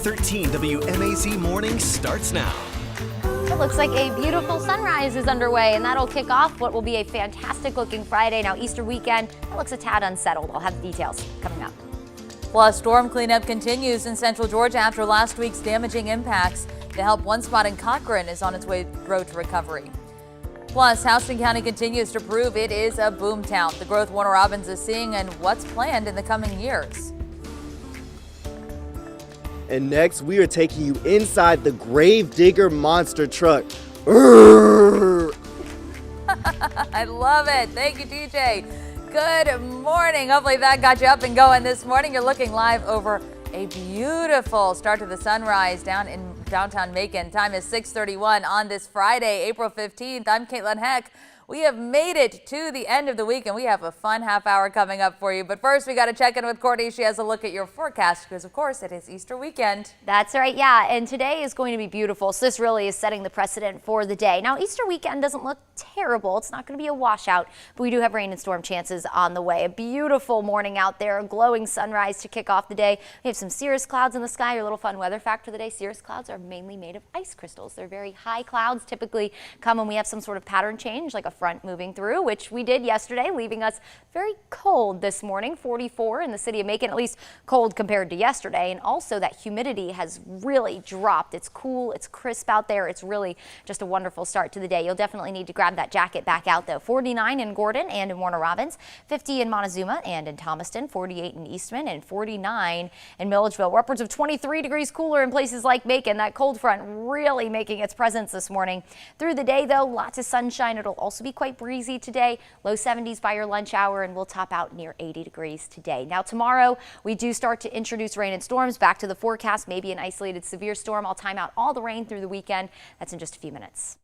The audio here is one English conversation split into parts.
13 WMAZ Morning starts now. It looks like a beautiful sunrise is underway, and that'll kick off what will be a fantastic looking Friday. Now, Easter weekend, it looks a tad unsettled. I'll have the details coming up. Plus, storm cleanup continues in central Georgia after last week's damaging impacts. To help, one spot in Cochran is on its road to recovery. Plus, Houston County continues to prove it is a boom town. The growth Warner Robins is seeing and what's planned in the coming years. And next, we are taking you inside the Gravedigger monster truck. I love it. Thank you, DJ. Good morning. Hopefully that got you up and going this morning. You're looking live over a beautiful start to the sunrise down in downtown Macon. Time is 6:31 on this Friday, April 15th. I'm Caitlin Heck. We have made it to the end of the week, and we have a fun half hour coming up for you. But first, we got to check in with Courtney. She has a look at your forecast because, of course, it is Easter weekend. That's right, yeah. And today is going to be beautiful. So this really is setting the precedent for the day. Now, Easter weekend doesn't look terrible. It's not going to be a washout, but we do have rain and storm chances on the way. A beautiful morning out there, a glowing sunrise to kick off the day. We have some cirrus clouds in the sky. Your little fun weather fact for the day: cirrus clouds are mainly made of ice crystals. They're very high clouds, typically come when we have some sort of pattern change, like a front moving through, which we did yesterday, leaving us very cold this morning. 44 in the city of Macon, at least cold compared to yesterday. And also that humidity has really dropped. It's cool, it's crisp out there. It's really just a wonderful start to the day. You'll definitely need to grab that jacket back out though. 49 in Gordon and in Warner Robins, 50 in Montezuma and in Thomaston, 48 in Eastman, and 49 in Milledgeville. We're upwards of 23 degrees cooler in places like Macon. That cold front really making its presence this morning. Through the day though, lots of sunshine. It'll also be quite breezy today. Low 70s by your lunch hour, and we'll top out near 80 degrees today. Now tomorrow, we do start to introduce rain and storms back to the forecast. Maybe an isolated severe storm. I'll time out all the rain through the weekend. That's in just a few minutes.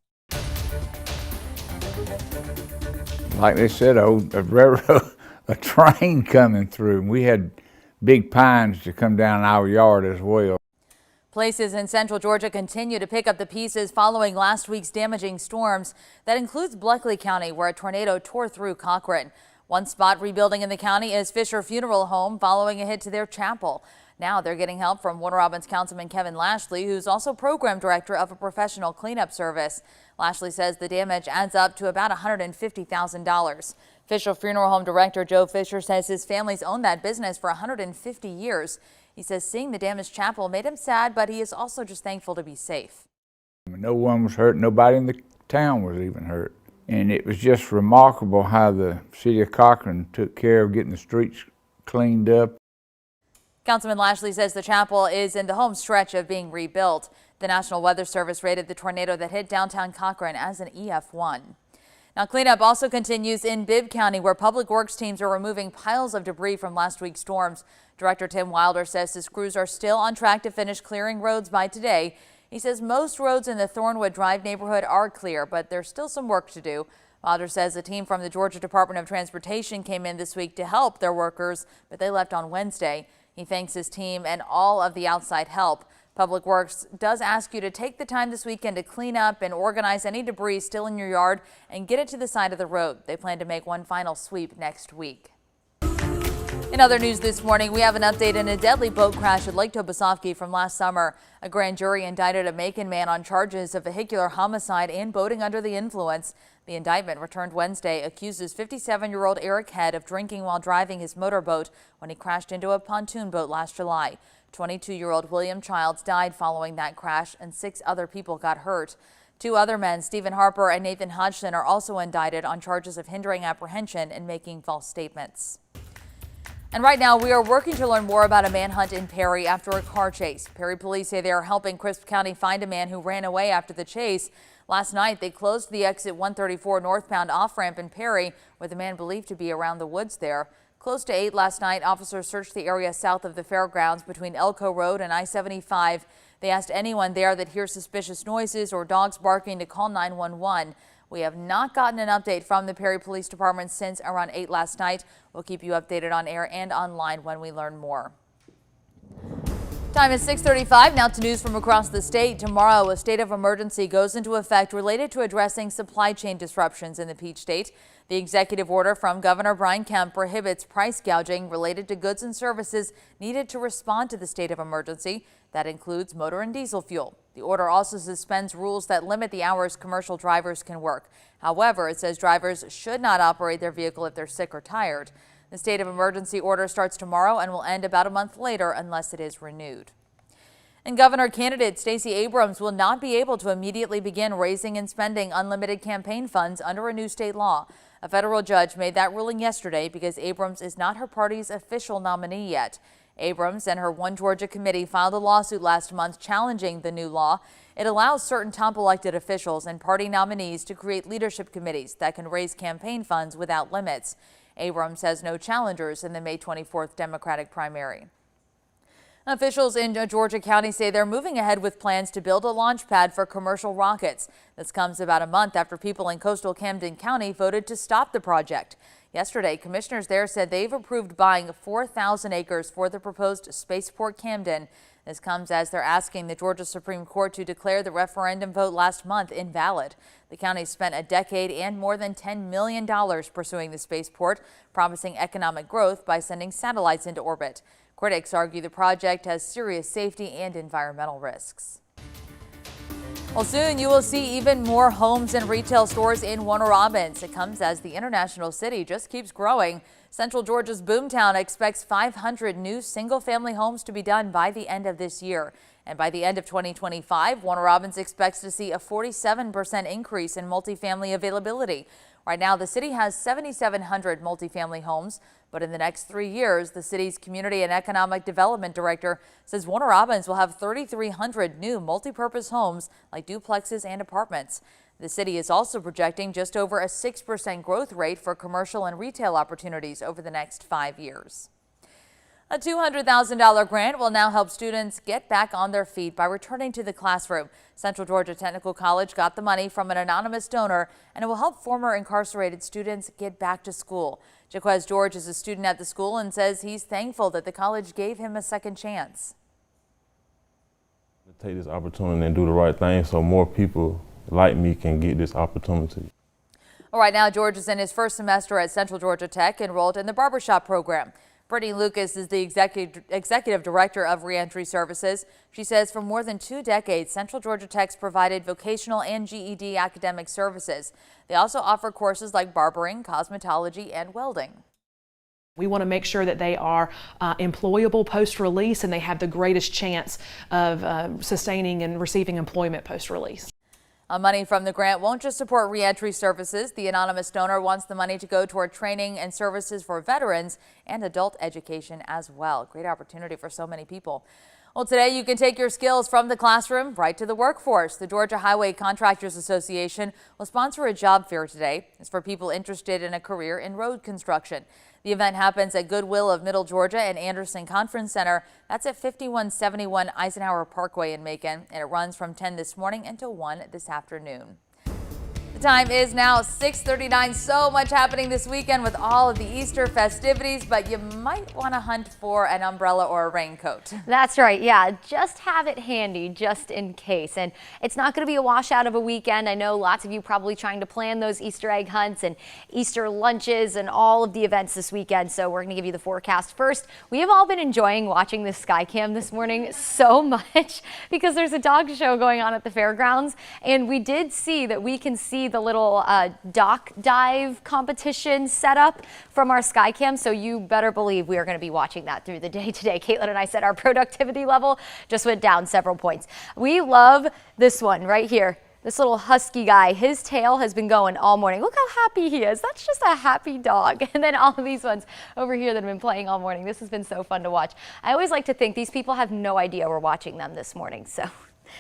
Like they said, a railroad, a train coming through. We had big pines to come down our yard as well. Places in central Georgia continue to pick up the pieces following last week's damaging storms. That includes Bleckley County, where a tornado tore through Cochran. One spot rebuilding in the county is Fisher Funeral Home following a hit to their chapel. Now they're getting help from Warner Robins Councilman Kevin Lashley, who's also program director of a professional cleanup service. Lashley says the damage adds up to about $150,000. Fisher Funeral Home director Joe Fisher says his family's owned that business for 150 years. He says seeing the damaged chapel made him sad, but he is also just thankful to be safe. No one was hurt. Nobody in the town was even hurt. And it was just remarkable how the city of Cochran took care of getting the streets cleaned up. Councilman Lashley says the chapel is in the home stretch of being rebuilt. The National Weather Service rated the tornado that hit downtown Cochran as an EF1. Now, cleanup also continues in Bibb County, where public works teams are removing piles of debris from last week's storms. Director Tim Wilder says his crews are still on track to finish clearing roads by today. He says most roads in the Thornwood Drive neighborhood are clear, but there's still some work to do. Wilder says a team from the Georgia Department of Transportation came in this week to help their workers, but they left on Wednesday. He thanks his team and all of the outside help. Public Works does ask you to take the time this weekend to clean up and organize any debris still in your yard and get it to the side of the road. They plan to make one final sweep next week. In other news this morning, we have an update in a deadly boat crash at Lake Tobosoffke from last summer. A grand jury indicted a Macon man on charges of vehicular homicide and boating under the influence. The indictment, returned Wednesday, accuses 57-year-old Eric Head of drinking while driving his motorboat when he crashed into a pontoon boat last July. 22-year-old William Childs died following that crash, and 6 other people got hurt. 2 other men, Stephen Harper and Nathan Hodgson, are also indicted on charges of hindering apprehension and making false statements. And right now, we are working to learn more about a manhunt in Perry after a car chase. Perry police say they are helping Crisp County find a man who ran away after the chase. Last night, they closed the exit 134 northbound off-ramp in Perry, with the man believed to be around the woods there. Close to 8 last night, officers searched the area south of the fairgrounds between Elko Road and I-75. They asked anyone there that hears suspicious noises or dogs barking to call 911. We have not gotten an update from the Perry Police Department since around 8 last night. We'll keep you updated on air and online when we learn more. Time is 6:35. Now to news from across the state. Tomorrow, a state of emergency goes into effect related to addressing supply chain disruptions in the Peach State. The executive order from Governor Brian Kemp prohibits price gouging related to goods and services needed to respond to the state of emergency. That includes motor and diesel fuel. The order also suspends rules that limit the hours commercial drivers can work. However, it says drivers should not operate their vehicle if they're sick or tired. The state of emergency order starts tomorrow and will end about a month later unless it is renewed. And governor candidate Stacey Abrams will not be able to immediately begin raising and spending unlimited campaign funds under a new state law. A federal judge made that ruling yesterday because Abrams is not her party's official nominee yet. Abrams and her One Georgia committee filed a lawsuit last month challenging the new law. It allows certain top elected officials and party nominees to create leadership committees that can raise campaign funds without limits. Abrams has no challengers in the May 24th Democratic primary. Officials in Georgia County say they're moving ahead with plans to build a launch pad for commercial rockets. This comes about a month after people in coastal Camden County voted to stop the project. Yesterday, commissioners there said they've approved buying 4,000 acres for the proposed spaceport Camden. This comes as they're asking the Georgia Supreme Court to declare the referendum vote last month invalid. The county spent a decade and more than $10 million pursuing the spaceport, promising economic growth by sending satellites into orbit. Critics argue the project has serious safety and environmental risks. Well, soon you will see even more homes and retail stores in Warner Robins. It comes as the international city just keeps growing. Central Georgia's boomtown expects 500 new single-family homes to be done by the end of this year. And by the end of 2025, Warner Robins expects to see a 47% increase in multifamily availability. Right now, the city has 7,700 multifamily homes, but in the next 3 years, the city's Community and Economic Development Director says Warner Robins will have 3,300 new multipurpose homes like duplexes and apartments. The city is also projecting just over a 6% growth rate for commercial and retail opportunities over the next 5 years. A $200,000 grant will now help students get back on their feet by returning to the classroom. Central Georgia Technical College got the money from an anonymous donor, and it will help former incarcerated students get back to school. Jaquez George is a student at the school and says he's thankful that the college gave him a second chance. Take this opportunity and do the right thing so more people like me can get this opportunity. All right, now George is in his first semester at Central Georgia Tech, enrolled in the barbershop program. Brittany Lucas is the executive director of Reentry Services. She says for more than 2 decades, Central Georgia Tech's provided vocational and GED academic services. They also offer courses like barbering, cosmetology, and welding. We want to make sure that they are employable post-release and they have the greatest chance of sustaining and receiving employment post-release. Money from the grant won't just support reentry services. The anonymous donor wants the money to go toward training and services for veterans and adult education as well. Great opportunity for so many people. Well, today you can take your skills from the classroom right to the workforce. The Georgia Highway Contractors Association will sponsor a job fair today. It's for people interested in a career in road construction. The event happens at Goodwill of Middle Georgia and Anderson Conference Center. That's at 5171 Eisenhower Parkway in Macon, and it runs from 10 this morning until 1 this afternoon. The time is now 6:39. So much happening this weekend with all of the Easter festivities, but you might want to hunt for an umbrella or a raincoat. That's right. Yeah, just have it handy just in case. And it's not going to be a washout of a weekend. I know lots of you probably trying to plan those Easter egg hunts and Easter lunches and all of the events this weekend. So we're going to give you the forecast first. We have all been enjoying watching this sky cam this morning so much because there's a dog show going on at the fairgrounds. And we did see that we can see the little dock dive competition set up from our sky cam, so you better believe we are going to be watching that through the day today. Caitlin and I said our productivity level just went down several points. We love this one right here. This little husky guy, his tail has been going all morning. Look how happy he is. That's just a happy dog. And then all of these ones over here that have been playing all morning. This has been so fun to watch. I always like to think these people have no idea we're watching them this morning, so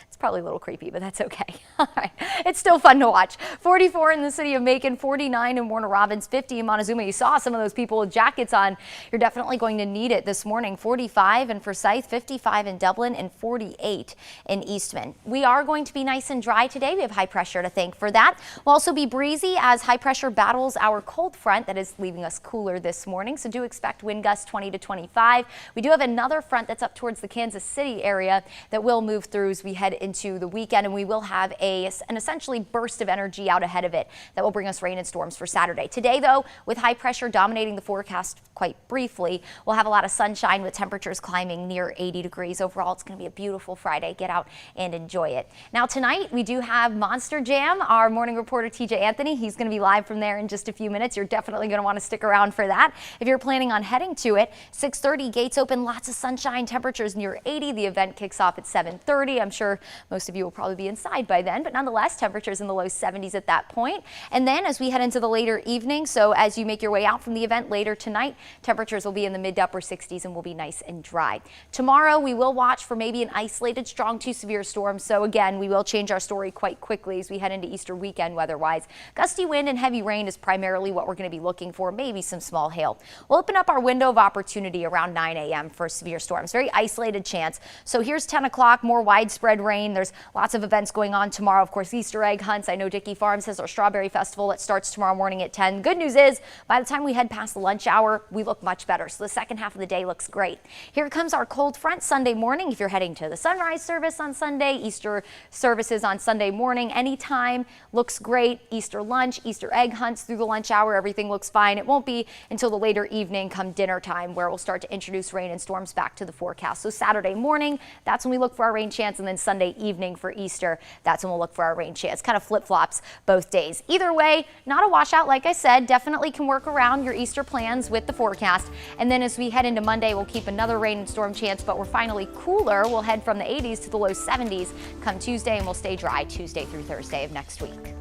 It's probably a little creepy, but that's okay. All right. It's still fun to watch. 44 in the city of Macon, 49 in Warner Robins, 50 in Montezuma. You saw some of those people with jackets on. You're definitely going to need it this morning. 45 in Forsyth, 55 in Dublin, and 48 in Eastman. We are going to be nice and dry today. We have high pressure to thank for that. We'll also be breezy as high pressure battles our cold front that is leaving us cooler this morning. So do expect wind gusts 20 to 25. We do have another front that's up towards the Kansas City area that will move through as we head into the weekend, and we will have an essentially burst of energy out ahead of it that will bring us rain and storms for Saturday. Today, though, with high pressure dominating the forecast quite briefly, we'll have a lot of sunshine with temperatures climbing near 80 degrees. Overall, it's going to be a beautiful Friday. Get out and enjoy it. Now, tonight, we do have Monster Jam. Our morning reporter, TJ Anthony, he's going to be live from there in just a few minutes. You're definitely going to want to stick around for that. If you're planning on heading to it, 6:30, gates open, lots of sunshine, temperatures near 80. The event kicks off at 7:30. I'm sure most of you will probably be inside by then, but nonetheless, temperatures in the low 70s at that point. And then as we head into the later evening, so as you make your way out from the event later tonight, temperatures will be in the mid to upper 60s and will be nice and dry. Tomorrow, we will watch for maybe an isolated strong to severe storm. So again, we will change our story quite quickly as we head into Easter weekend weather-wise. Gusty wind and heavy rain is primarily what we're going to be looking for, maybe some small hail. We'll open up our window of opportunity around 9 a.m. for severe storms. Very isolated chance. So here's 10 o'clock, more widespread rain. There's lots of events going on tomorrow. Of course, Easter egg hunts. I know Dickey Farms has our strawberry festival that starts tomorrow morning at 10. Good news is, by the time we head past the lunch hour, we look much better. So the second half of the day looks great. Here comes our cold front Sunday morning. If you're heading to the sunrise service on Sunday, Easter services on Sunday morning, anytime looks great. Easter lunch, Easter egg hunts through the lunch hour, everything looks fine. It won't be until the later evening come dinner time where we'll start to introduce rain and storms back to the forecast. So Saturday morning, that's when we look for our rain chance, and then Sunday evening for Easter, that's when we'll look for our rain chance. Kind of flip-flops both days. Either way, not a washout, like I said. Definitely can work around your Easter plans with the forecast. And then as we head into Monday, we'll keep another rain and storm chance, but we're finally cooler. We'll head from the 80s to the low 70s come Tuesday, and we'll stay dry Tuesday through Thursday of next week.